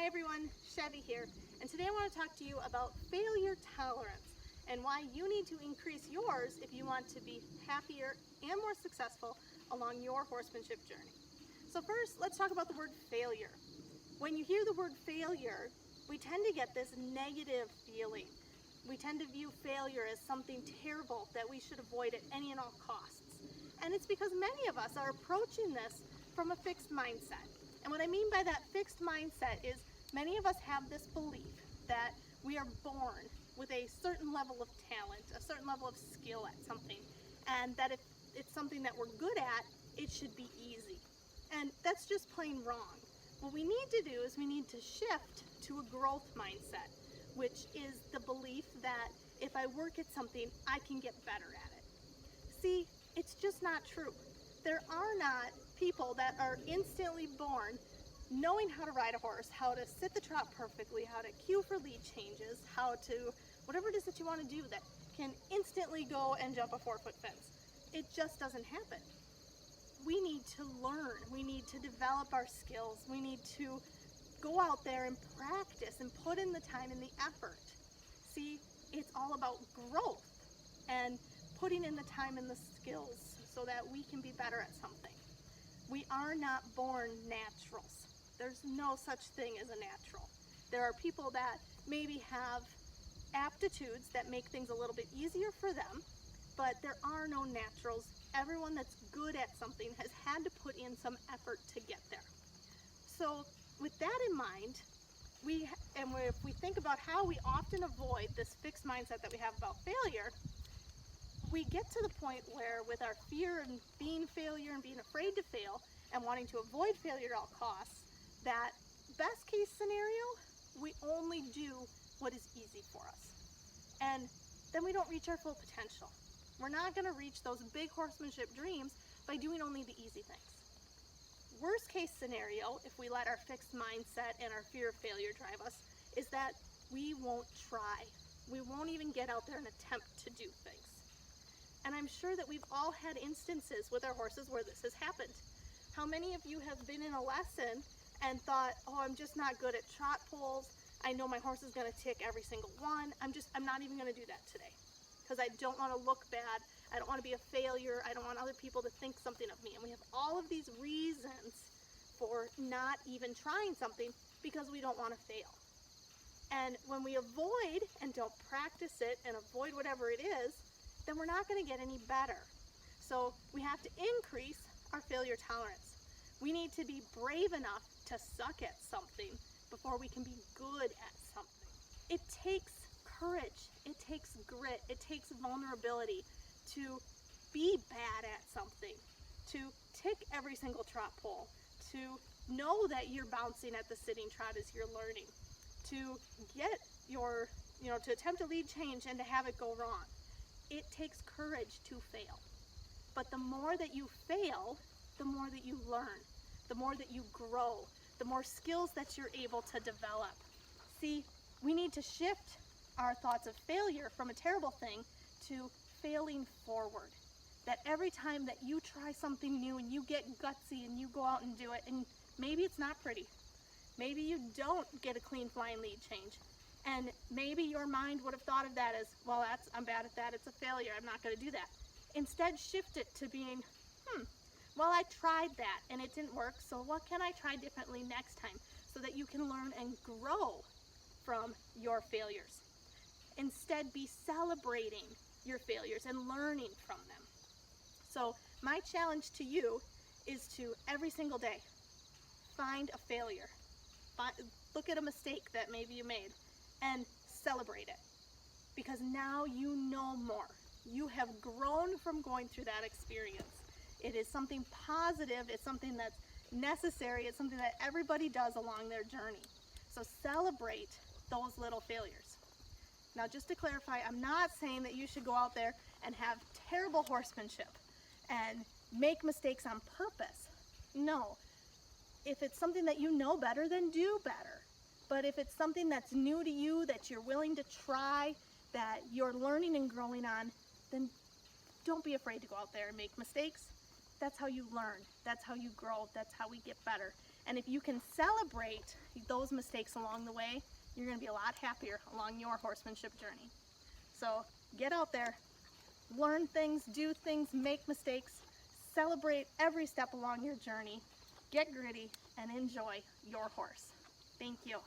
Hi everyone, Chevy here, and today I want to talk to you about failure tolerance and why you need to increase yours if you want to be happier and more successful along your horsemanship journey. So first, let's talk about the word failure. When you hear the word failure, we tend to get this negative feeling. We tend to view failure as something terrible that we should avoid at any and all costs. And it's because many of us are approaching this from a fixed mindset. And what I mean by that fixed mindset is many of us have this belief that we are born with a certain level of talent, a certain level of skill at something, and that if it's something that we're good at, it should be easy. And that's just plain wrong. What we need to do is we need to shift to a growth mindset, which is the belief that if I work at something, I can get better at it. See, it's just not true. There are not people that are instantly born knowing how to ride a horse, how to sit the trot perfectly, how to cue for lead changes, how to, whatever it is that you want to do that can instantly go and jump a 4-foot fence. It just doesn't happen. We need to learn, we need to develop our skills, we need to go out there and practice and put in the time and the effort. See, it's all about growth and putting in the time and the skills so that we can be better at something. We are not born naturals. There's no such thing as a natural. There are people that maybe have aptitudes that make things a little bit easier for them, but there are no naturals. Everyone that's good at something has had to put in some effort to get there. So with that in mind, if we think about how we often avoid this fixed mindset that we have about failure, we get to the point where with our fear and being failure and being afraid to fail and wanting to avoid failure at all costs, that best case scenario, we only do what is easy for us. And then we don't reach our full potential. We're not going to reach those big horsemanship dreams by doing only the easy things. Worst case scenario, if we let our fixed mindset and our fear of failure drive us, is that we won't try. We won't even get out there and attempt to do things. And I'm sure that we've all had instances with our horses where this has happened. How many of you have been in a lesson and thought, oh, I'm just not good at trot pulls. I know my horse is going to tick every single one. I'm not even going to do that today because I don't want to look bad. I don't want to be a failure. I don't want other people to think something of me. And we have all of these reasons for not even trying something because we don't want to fail. And when we avoid and don't practice it and avoid whatever it is, then we're not going to get any better. So we have to increase our failure tolerance. We need to be brave enough to suck at something before we can be good at something. It takes courage, it takes grit, it takes vulnerability to be bad at something, to tick every single trot pole, to know that you're bouncing at the sitting trot as you're learning, to get your, to attempt a lead change and to have it go wrong. It takes courage to fail. But the more that you fail, the more that you learn, the more that you grow, the more skills that you're able to develop. See, we need to shift our thoughts of failure from a terrible thing to failing forward. That every time that you try something new and you get gutsy and you go out and do it, and maybe it's not pretty, maybe you don't get a clean flying lead change, and maybe your mind would have thought of that as, well, I'm bad at that, it's a failure, I'm not going to do that. Instead, shift it to being, well, I tried that and it didn't work, so what can I try differently next time so that you can learn and grow from your failures. Instead, be celebrating your failures and learning from them. So my challenge to you is to every single day, find a failure. Look at a mistake that maybe you made and celebrate it, because now you know more. You have grown from going through that experience. It is something positive, it's something that's necessary, it's something that everybody does along their journey. So celebrate those little failures. Now, just to clarify, I'm not saying that you should go out there and have terrible horsemanship and make mistakes on purpose. No. If it's something that you know better, then do better. But if it's something that's new to you, that you're willing to try, that you're learning and growing on, then don't be afraid to go out there and make mistakes. That's how you learn. That's how you grow. That's how we get better. And if you can celebrate those mistakes along the way, you're going to be a lot happier along your horsemanship journey. So get out there, learn things, do things, make mistakes, celebrate every step along your journey, get gritty, and enjoy your horse. Thank you.